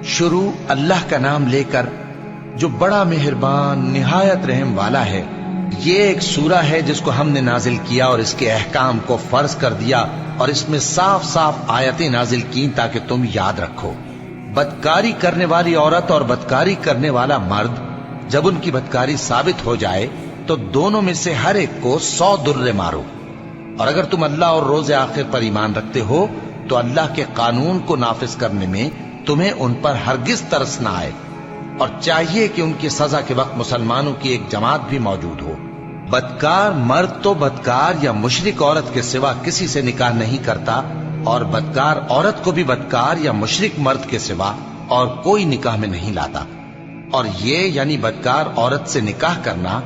شروع اللہ کا نام لے کر جو بڑا مہربان نہایت رحم والا ہے۔ یہ ایک سورہ ہے جس کو ہم نے نازل کیا اور اس کے احکام کو فرض کر دیا، اور اس میں صاف صاف آیتیں نازل کی تاکہ تم یاد رکھو۔ بدکاری کرنے والی عورت اور بدکاری کرنے والا مرد جب ان کی بدکاری ثابت ہو جائے تو دونوں میں سے ہر ایک کو 100 درے مارو۔ اور اگر تم اللہ اور روز آخر پر ایمان رکھتے ہو تو اللہ کے قانون کو نافذ کرنے میں تمہیں ان پر ہرگز ترس نہ آئے، اور چاہیے کہ ان کی سزا کے وقت مسلمانوں کی ایک جماعت بھی موجود ہو۔ بدکار مرد تو بدکار یا مشرک عورت کے سوا کسی سے نکاح نہیں کرتا، اور بدکار عورت کو بھی بدکار یا مشرک مرد کے سوا اور کوئی نکاح میں نہیں لاتا۔ اور یہ یعنی بدکار عورت سے نکاح کرنا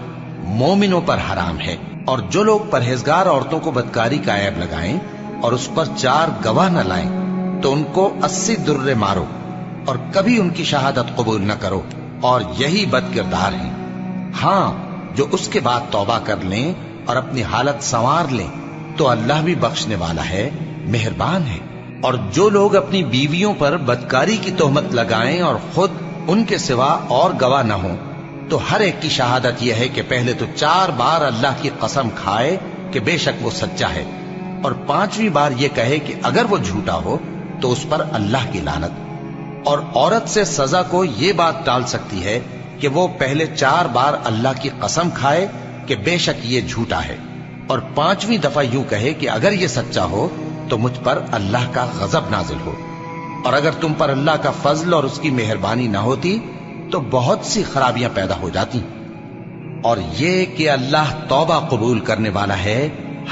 مومنوں پر حرام ہے۔ اور جو لوگ پرہیزگار عورتوں کو بدکاری کا عیب لگائیں اور اس پر 4 گواہ نہ لائیں تو ان کو 80 درے مارو، اور کبھی ان کی شہادت قبول نہ کرو، اور یہی بد کردار ہیں۔ ہاں، جو اس کے بعد توبہ کر لیں اور اپنی حالت سنوار لیں تو اللہ بھی بخشنے والا ہے، مہربان ہے۔ اور جو لوگ اپنی بیویوں پر بدکاری کی تہمت لگائیں اور خود ان کے سوا اور گواہ نہ ہوں تو ہر ایک کی شہادت یہ ہے کہ پہلے تو 4 بار اللہ کی قسم کھائے کہ بے شک وہ سچا ہے، اور 5ویں بار یہ کہے کہ اگر وہ جھوٹا ہو تو اس پر اللہ کی لعنت۔ اور عورت سے سزا کو یہ بات ٹال سکتی ہے کہ وہ پہلے 4 بار اللہ کی قسم کھائے کہ بے شک یہ جھوٹا ہے، اور 5ویں دفعہ یوں کہے کہ اگر یہ سچا ہو تو مجھ پر اللہ کا غضب نازل ہو۔ اور اگر تم پر اللہ کا فضل اور اس کی مہربانی نہ ہوتی تو بہت سی خرابیاں پیدا ہو جاتی۔ اور یہ کہ اللہ توبہ قبول کرنے والا ہے،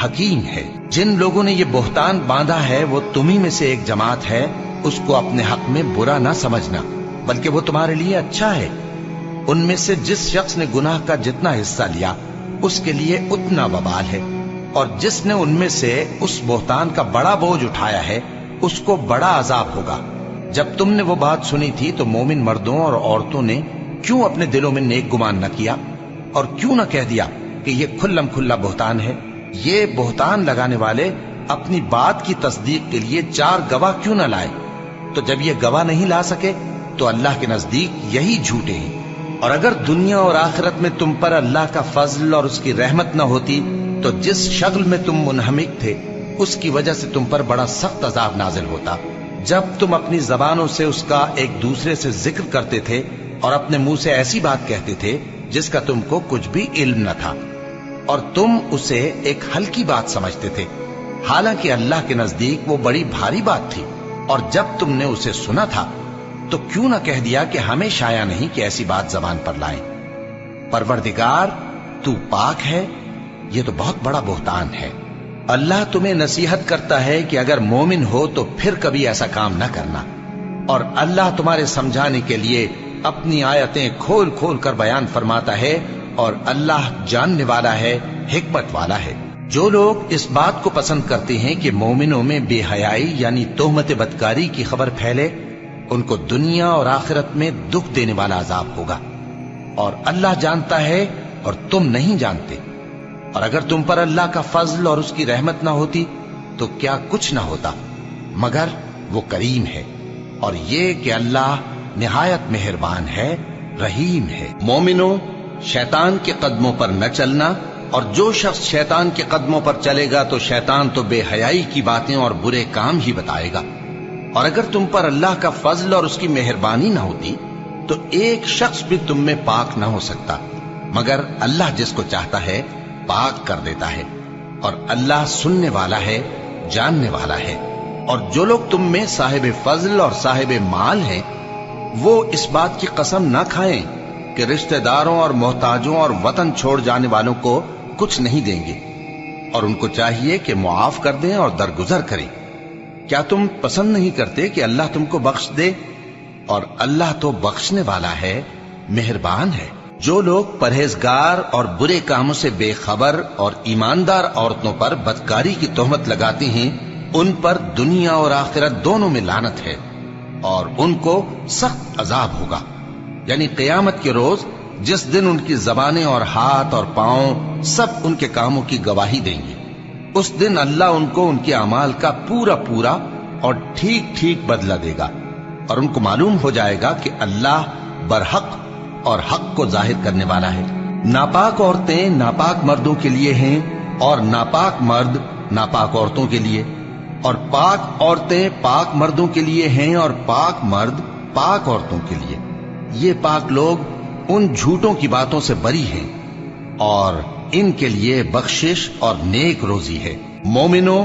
حکیم ہے۔ جن لوگوں نے یہ بہتان باندھا ہے وہ تمہیں میں سے ایک جماعت ہے، اس کو اپنے حق میں برا نہ سمجھنا، بلکہ وہ تمہارے لیے اچھا ہے۔ ان میں سے جس شخص نے گناہ کا جتنا حصہ لیا اس کے لیے اتنا وبال ہے، اور جس نے ان میں سے اس بہتان کا بڑا بوجھ اٹھایا ہے اس کو بڑا عذاب ہوگا۔ جب تم نے وہ بات سنی تھی تو مومن مردوں اور عورتوں نے کیوں اپنے دلوں میں نیک گمان نہ کیا، اور کیوں نہ کہہ دیا کہ یہ کھلم کھلا بہتان ہے؟ یہ بہتان لگانے والے اپنی بات کی تصدیق کے لیے 4 گواہ کیوں نہ لائے؟ تو جب یہ گواہ نہیں لا سکے تو اللہ کے نزدیک یہی جھوٹے ہیں۔ اور اگر دنیا اور آخرت میں تم پر اللہ کا فضل اور اس کی رحمت نہ ہوتی تو جس شغل میں تم منہمک تھے اس کی وجہ سے تم پر بڑا سخت عذاب نازل ہوتا، جب تم اپنی زبانوں سے اس کا ایک دوسرے سے ذکر کرتے تھے اور اپنے منہ سے ایسی بات کہتے تھے جس کا تم کو کچھ بھی علم نہ تھا، اور تم اسے ایک ہلکی بات سمجھتے تھے، حالانکہ اللہ کے نزدیک وہ بڑی بھاری بات تھی۔ اور جب تم نے اسے سنا تھا تو کیوں نہ کہہ دیا کہ ہمیں شایع نہیں کہ ایسی بات زبان پر لائیں؟ پروردگار تو پاک ہے، یہ تو بہت بڑا بہتان ہے۔ اللہ تمہیں نصیحت کرتا ہے کہ اگر مومن ہو تو پھر کبھی ایسا کام نہ کرنا، اور اللہ تمہارے سمجھانے کے لیے اپنی آیتیں کھول کھول کر بیان فرماتا ہے، اور اللہ جاننے والا ہے، حکمت والا ہے۔ جو لوگ اس بات کو پسند کرتے ہیں کہ مومنوں میں بے حیائی یعنی تہمت بدکاری کی خبر پھیلے، ان کو دنیا اور آخرت میں دکھ دینے والا عذاب ہوگا، اور اللہ جانتا ہے اور تم نہیں جانتے۔ اور اگر تم پر اللہ کا فضل اور اس کی رحمت نہ ہوتی تو کیا کچھ نہ ہوتا، مگر وہ کریم ہے، اور یہ کہ اللہ نہایت مہربان ہے، رحیم ہے۔ مومنوں، شیطان کے قدموں پر نہ چلنا، اور جو شخص شیطان کے قدموں پر چلے گا تو شیطان تو بے حیائی کی باتیں اور برے کام ہی بتائے گا۔ اور اگر تم پر اللہ کا فضل اور اس کی مہربانی نہ ہوتی تو ایک شخص بھی تم میں پاک نہ ہو سکتا، مگر اللہ جس کو چاہتا ہے پاک کر دیتا ہے، اور اللہ سننے والا ہے، جاننے والا ہے۔ اور جو لوگ تم میں صاحب فضل اور صاحب مال ہیں وہ اس بات کی قسم نہ کھائیں کہ رشتہ داروں اور محتاجوں اور وطن چھوڑ جانے والوں کو کچھ نہیں دیں گے، اور ان کو چاہیے کہ معاف کر دیں اور درگزر کریں۔ کیا تم پسند نہیں کرتے کہ اللہ تم کو بخش دے؟ اور اللہ تو بخشنے والا ہے، مہربان ہے۔ جو لوگ پرہیزگار اور برے کاموں سے بے خبر اور ایماندار عورتوں پر بدکاری کی تہمت لگاتے ہیں ان پر دنیا اور آخرت دونوں میں لعنت ہے، اور ان کو سخت عذاب ہوگا، یعنی قیامت کے روز جس دن ان کی زبانیں اور ہاتھ اور پاؤں سب ان کے کاموں کی گواہی دیں گے۔ اس دن اللہ ان کو ان کے اعمال کا پورا پورا اور ٹھیک ٹھیک بدلہ دے گا، اور ان کو معلوم ہو جائے گا کہ اللہ برحق اور حق کو ظاہر کرنے والا ہے۔ ناپاک عورتیں ناپاک مردوں کے لیے ہیں اور ناپاک مرد ناپاک عورتوں کے لیے، اور پاک عورتیں پاک مردوں کے لیے ہیں اور پاک مرد پاک عورتوں کے لیے۔ یہ پاک لوگ ان جھوٹوں کی باتوں سے بری ہیں اور ان کے لیے بخشش اور نیک روزی ہے۔ مومنوں،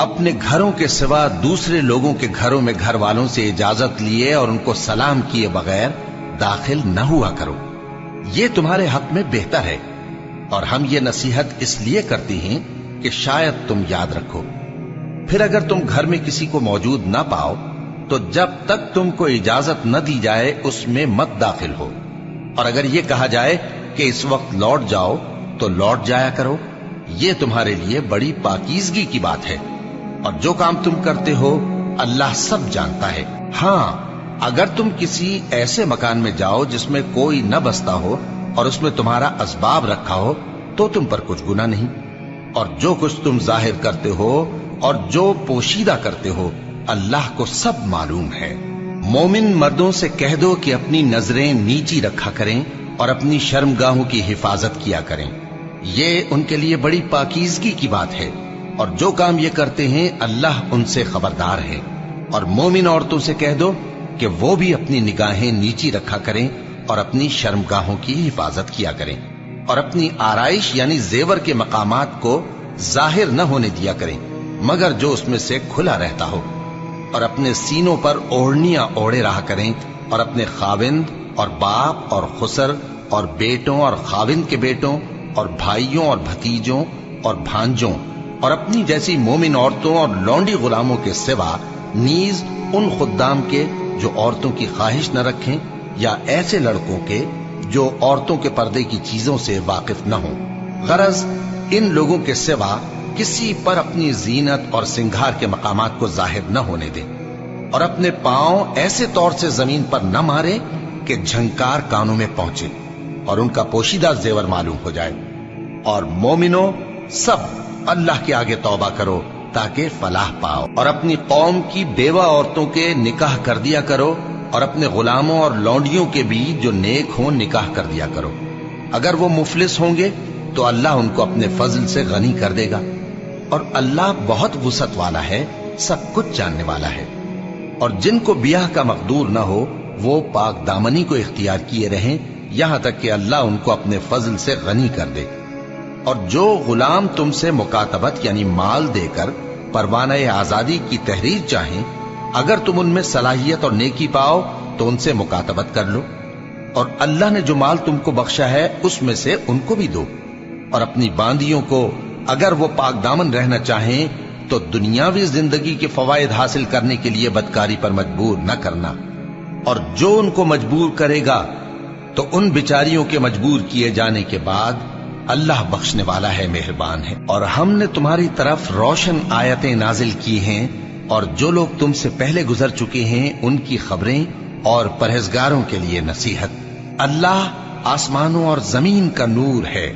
اپنے گھروں کے سوا دوسرے لوگوں کے گھروں میں گھر والوں سے اجازت لیے اور ان کو سلام کیے بغیر داخل نہ ہوا کرو، یہ تمہارے حق میں بہتر ہے، اور ہم یہ نصیحت اس لیے کرتے ہیں کہ شاید تم یاد رکھو۔ پھر اگر تم گھر میں کسی کو موجود نہ پاؤ تو جب تک تم کو اجازت نہ دی جائے اس میں مت داخل ہو، اور اگر یہ کہا جائے کہ اس وقت لوٹ جاؤ تو لوٹ جایا کرو، یہ تمہارے لیے بڑی پاکیزگی کی بات ہے، اور جو کام تم کرتے ہو اللہ سب جانتا ہے۔ ہاں، اگر تم کسی ایسے مکان میں جاؤ جس میں کوئی نہ بستا ہو اور اس میں تمہارا اسباب رکھا ہو تو تم پر کچھ گناہ نہیں، اور جو کچھ تم ظاہر کرتے ہو اور جو پوشیدہ کرتے ہو اللہ کو سب معلوم ہے۔ مومن مردوں سے کہہ دو کہ اپنی نظریں نیچی رکھا کریں اور اپنی شرمگاہوں کی حفاظت کیا کریں، یہ ان کے لیے بڑی پاکیزگی کی بات ہے، اور جو کام یہ کرتے ہیں اللہ ان سے خبردار ہے۔ اور مومن عورتوں سے کہہ دو کہ وہ بھی اپنی نگاہیں نیچی رکھا کریں اور اپنی شرمگاہوں کی حفاظت کیا کریں، اور اپنی آرائش یعنی زیور کے مقامات کو ظاہر نہ ہونے دیا کریں مگر جو اس میں سے کھلا رہتا ہو، اور اپنے سینوں پر اوڑھنیاں اوڑھے رہا کریں، اور اپنے خاوند اور باپ اور خسر اور بیٹوں اور خاوند کے بیٹوں اور بھائیوں اور بھتیجوں اور بھانجوں اور اپنی جیسی مومن عورتوں اور لونڈی غلاموں کے سوا نیز ان خدام کے جو عورتوں کی خواہش نہ رکھیں، یا ایسے لڑکوں کے جو عورتوں کے پردے کی چیزوں سے واقف نہ ہوں۔ غرض ان لوگوں کے سوا کسی پر اپنی زینت اور سنگھار کے مقامات کو ظاہر نہ ہونے دیں، اور اپنے پاؤں ایسے طور سے زمین پر نہ مارے کہ جھنکار کانوں میں پہنچے اور ان کا پوشیدہ زیور معلوم ہو جائے۔ اور مومنوں، سب اللہ کے آگے توبہ کرو تاکہ فلاح پاؤ، اور اپنی قوم کی بیوہ عورتوں کے نکاح کر دیا کرو، اور اپنے غلاموں اور لونڈیوں کے بھی جو نیک ہوں نکاح کر دیا کرو۔ اگر وہ مفلس ہوں گے تو اللہ ان کو اپنے فضل سے غنی کر دے گا، اور اللہ بہت وسعت والا ہے، سب کچھ جاننے والا ہے۔ اور جن کو بیاہ کا مقدور نہ ہو وہ پاک دامنی کو اختیار کیے رہیں یہاں تک کہ اللہ ان کو اپنے فضل سے غنی کر دے۔ اور جو غلام تم سے مکاتبت یعنی مال دے کر پروانہ آزادی کی تحریر چاہیں، اگر تم ان میں صلاحیت اور نیکی پاؤ تو ان سے مکاتبت کر لو، اور اللہ نے جو مال تم کو بخشا ہے اس میں سے ان کو بھی دو۔ اور اپنی باندیوں کو اگر وہ پاک دامن رہنا چاہیں تو دنیاوی زندگی کے فوائد حاصل کرنے کے لیے بدکاری پر مجبور نہ کرنا، اور جو ان کو مجبور کرے گا تو ان بیچاریوں کے مجبور کیے جانے کے بعد اللہ بخشنے والا ہے، مہربان ہے۔ اور ہم نے تمہاری طرف روشن آیتیں نازل کی ہیں، اور جو لوگ تم سے پہلے گزر چکے ہیں ان کی خبریں اور پرہیزگاروں کے لیے نصیحت۔ اللہ آسمانوں اور زمین کا نور ہے،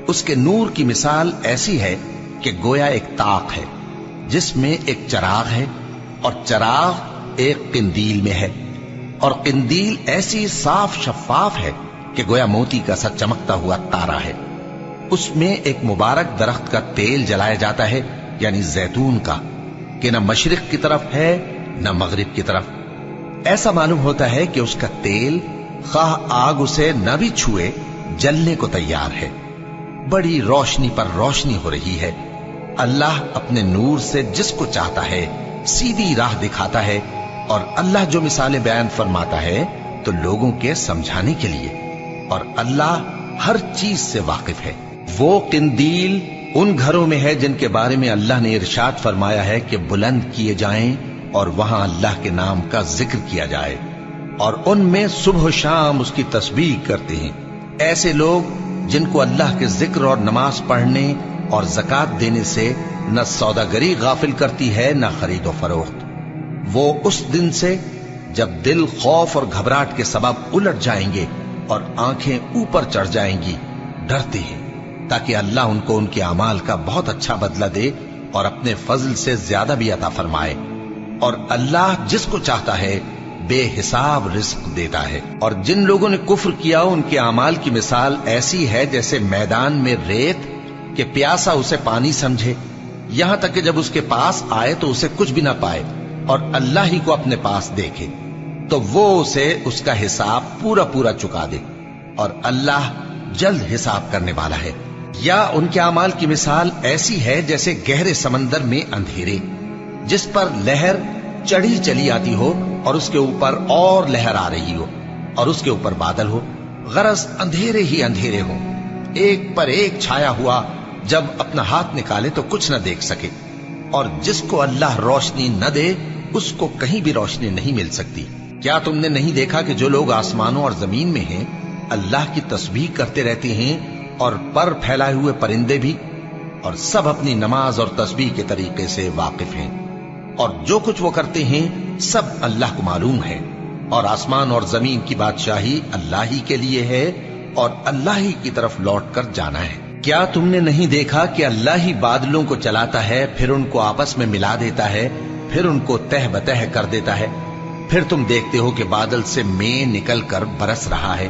اس کے نور کی مثال ایسی ہے کہ گویا ایک طاق ہے جس میں ایک چراغ ہے، اور چراغ ایک قندیل میں ہے، اور قندیل ایسی صاف شفاف ہے کہ گویا موتی کا سا چمکتا ہوا تارا ہے۔ اس میں ایک مبارک درخت کا تیل جلایا جاتا ہے یعنی زیتون کا، کہ نہ مشرق کی طرف ہے نہ مغرب کی طرف۔ ایسا معلوم ہوتا ہے کہ اس کا تیل خواہ آگ اسے نہ بھی چھوئے جلنے کو تیار ہے، بڑی روشنی پر روشنی ہو رہی ہے۔ اللہ اپنے نور سے جس کو چاہتا ہے سیدھی راہ دکھاتا ہے، اور اللہ جو مثالیں بیان فرماتا ہے تو لوگوں کے سمجھانے کے لیے، اور اللہ ہر چیز سے واقف ہے۔ وہ قندیل ان گھروں میں ہے جن کے بارے میں اللہ نے ارشاد فرمایا ہے کہ بلند کیے جائیں اور وہاں اللہ کے نام کا ذکر کیا جائے، اور ان میں صبح و شام اس کی تسبیح کرتے ہیں۔ ایسے لوگ جن کو اللہ کے ذکر اور نماز پڑھنے اور زکوٰۃ دینے سے نہ سوداگری غافل کرتی ہے نہ خرید و فروخت، وہ اس دن سے جب دل خوف اور گھبراہٹ کے سبب الٹ جائیں گے اور آنکھیں اوپر چڑھ جائیں گی ڈرتے ہیں، تاکہ اللہ ان کو ان کے اعمال کا بہت اچھا بدلہ دے اور اپنے فضل سے زیادہ بھی عطا فرمائے۔ اور اللہ جس کو چاہتا ہے بے حساب رزق دیتا ہے۔ اور جن لوگوں نے کفر کیا ان کے اعمال کی مثال ایسی ہے جیسے میدان میں ریت کہ پیاسا اسے پانی سمجھے، یہاں تک کہ جب اس کے پاس آئے تو اسے کچھ بھی نہ پائے اور اللہ ہی کو اپنے پاس دیکھے تو وہ اسے اس کا حساب پورا پورا چکا دے، اور اللہ جلد حساب کرنے والا ہے۔ یا ان کے اعمال کی مثال ایسی ہے جیسے گہرے سمندر میں اندھیرے جس پر لہر چڑھی چلی آتی ہو اور اس کے اوپر اور لہر آ رہی ہو اور اس کے اوپر بادل ہو، غرض اندھیرے ہی اندھیرے ہو، ایک پر ایک چھایا ہوا، جب اپنا ہاتھ نکالے تو کچھ نہ دیکھ سکے۔ اور جس کو اللہ روشنی نہ دے اس کو کہیں بھی روشنی نہیں مل سکتی۔ کیا تم نے نہیں دیکھا کہ جو لوگ آسمانوں اور زمین میں ہیں اللہ کی تسبیح کرتے رہتے ہیں، اور پر پھیلائے ہوئے پرندے بھی، اور سب اپنی نماز اور تسبیح کے طریقے سے واقف ہیں، اور جو کچھ وہ کرتے ہیں سب اللہ کو معلوم ہے، اور آسمان اور زمین کی بادشاہی اللہ ہی کے لیے ہے اور اللہ ہی کی طرف لوٹ کر جانا ہے۔ کیا تم نے نہیں دیکھا کہ اللہ ہی بادلوں کو چلاتا ہے، پھر ان کو آپس میں ملا دیتا ہے، پھر ان کو تہ بتہ کر دیتا ہے، پھر تم دیکھتے ہو کہ بادل سے مے نکل کر برس رہا ہے،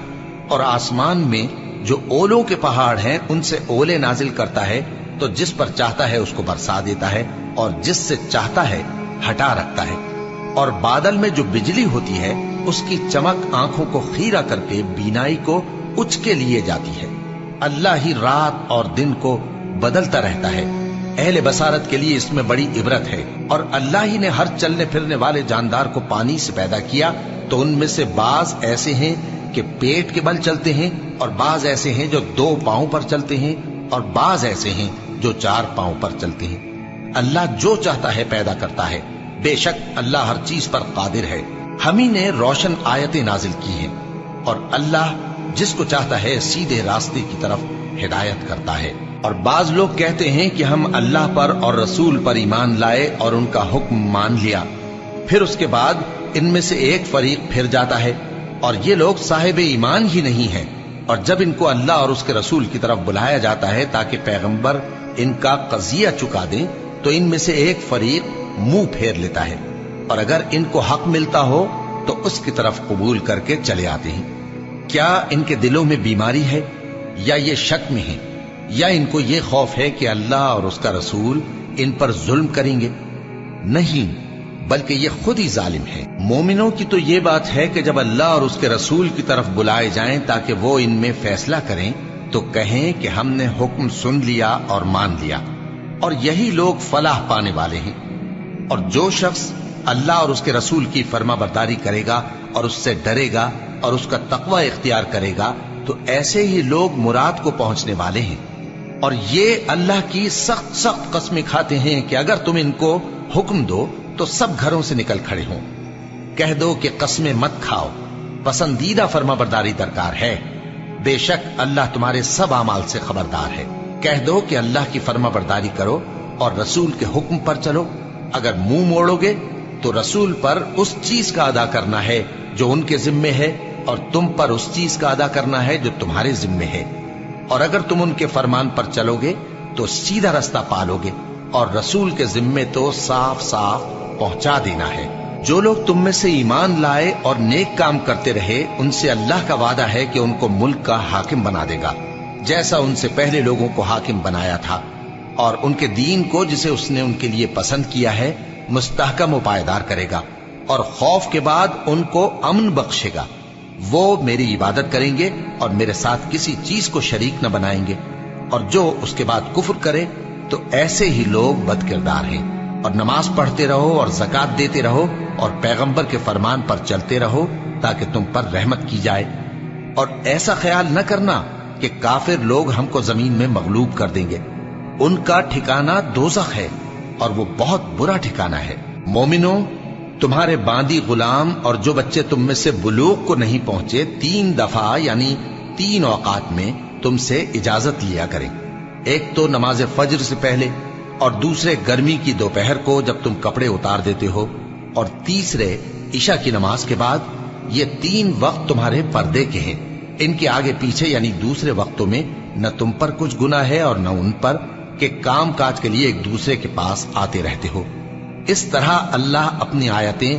اور آسمان میں جو اولوں کے پہاڑ ہیں ان سے اولے نازل کرتا ہے، تو جس پر چاہتا ہے اس کو برسا دیتا ہے اور جس سے چاہتا ہے ہٹا رکھتا ہے۔ اور بادل میں جو بجلی ہوتی ہے اس کی چمک آنکھوں کو خیرہ کر کے بینائی کو اچکے لیے جاتی ہے۔ اللہ ہی رات اور دن کو بدلتا رہتا ہے، اہل بصارت کے لیے اس میں بڑی عبرت ہے۔ اور اللہ ہی نے ہر چلنے پھرنے والے جاندار کو پانی سے پیدا کیا، تو ان میں سے بعض ایسے ہیں کہ پیٹ کے بل چلتے ہیں، اور بعض ایسے ہیں جو 2 پاؤں پر چلتے ہیں، اور بعض ایسے ہیں جو 4 پاؤں پر چلتے ہیں۔ اللہ جو چاہتا ہے پیدا کرتا ہے، بے شک اللہ ہر چیز پر قادر ہے۔ ہم ہی نے روشن آیتیں نازل کی ہیں، اور اللہ جس کو چاہتا ہے سیدھے راستے کی طرف ہدایت کرتا ہے۔ اور بعض لوگ کہتے ہیں کہ ہم اللہ پر اور رسول پر ایمان لائے اور ان کا حکم مان لیا، پھر اس کے بعد ان میں سے ایک فریق پھر جاتا ہے، اور یہ لوگ صاحب ایمان ہی نہیں ہیں۔ اور جب ان کو اللہ اور اس کے رسول کی طرف بلایا جاتا ہے تاکہ پیغمبر ان کا قضیہ چکا دیں، تو ان میں سے ایک فریق منہ پھیر لیتا ہے، اور اگر ان کو حق ملتا ہو تو اس کی طرف قبول کر کے چلے آتے ہیں۔ کیا ان کے دلوں میں بیماری ہے، یا یہ شک میں ہیں، یا ان کو یہ خوف ہے کہ اللہ اور اس کا رسول ان پر ظلم کریں گے؟ نہیں، بلکہ یہ خود ہی ظالم ہے۔ مومنوں کی تو یہ بات ہے کہ جب اللہ اور اس کے رسول کی طرف بلائے جائیں تاکہ وہ ان میں فیصلہ کریں تو کہیں کہ ہم نے حکم سن لیا اور مان لیا، اور یہی لوگ فلاح پانے والے ہیں۔ اور جو شخص اللہ اور اس کے رسول کی فرما برداری کرے گا اور اس سے ڈرے گا اور اس کا تقوی اختیار کرے گا تو ایسے ہی لوگ مراد کو پہنچنے والے ہیں۔ اور یہ اللہ کی سخت سخت قسمیں کھاتے ہیں کہ اگر تم ان کو حکم دو تو سب گھروں سے نکل کھڑے ہوں۔ کہہ دو کہ قسمیں مت کھاؤ، پسندیدہ فرما برداری درکار ہے، بے شک اللہ تمہارے سب اعمال سے خبردار ہے۔ کہہ دو کہ اللہ کی فرما برداری کرو اور رسول کے حکم پر چلو، اگر منہ موڑو گے تو رسول پر اس چیز کا ادا کرنا ہے جو ان کے ذمے ہے، اور تم پر اس چیز کا ادا کرنا ہے جو تمہارے ذمے ہے۔ اور اگر تم ان کے فرمان پر چلو گے تو سیدھا رستہ پالو گے، اور رسول کے ذمے تو صاف صاف پہنچا دینا ہے۔ جو لوگ تم میں سے ایمان لائے اور نیک کام کرتے رہے ان سے اللہ کا وعدہ ہے کہ ان کو ملک کا حاکم بنا دے گا، جیسا ان سے پہلے لوگوں کو حاکم بنایا تھا، اور ان کے دین کو جسے اس نے ان کے لیے پسند کیا ہے مستحکم و پائیدار کرے گا، اور خوف کے بعد ان کو امن بخشے گا۔ وہ میری عبادت کریں گے اور میرے ساتھ کسی چیز کو شریک نہ بنائیں گے، اور جو اس کے بعد کفر کرے تو ایسے ہی لوگ بد کردار ہیں۔ اور نماز پڑھتے رہو اور زکوٰۃ دیتے رہو اور پیغمبر کے فرمان پر چلتے رہو تاکہ تم پر رحمت کی جائے، اور ایسا خیال نہ کرنا کہ کافر لوگ ہم کو زمین میں مغلوب کر دیں گے، ان کا ٹھکانہ دوزخ ہے اور وہ بہت برا ٹھکانہ ہے۔ مومنوں، تمہارے باندی غلام اور جو بچے تم میں سے بلوغ کو نہیں پہنچے 3 دفعہ یعنی 3 اوقات میں تم سے اجازت لیا کریں، ایک تو نماز فجر سے پہلے، اور دوسرے گرمی کی دوپہر کو جب تم کپڑے اتار دیتے ہو، اور تیسرے عشاء کی نماز کے بعد۔ یہ 3 وقت تمہارے پردے کے ہیں، ان کے آگے پیچھے یعنی دوسرے وقتوں میں نہ تم پر کچھ گناہ ہے اور نہ ان پر کہ کام کاج کے لیے ایک دوسرے کے پاس آتے رہتے ہو۔ اس طرح اللہ اپنی آیتیں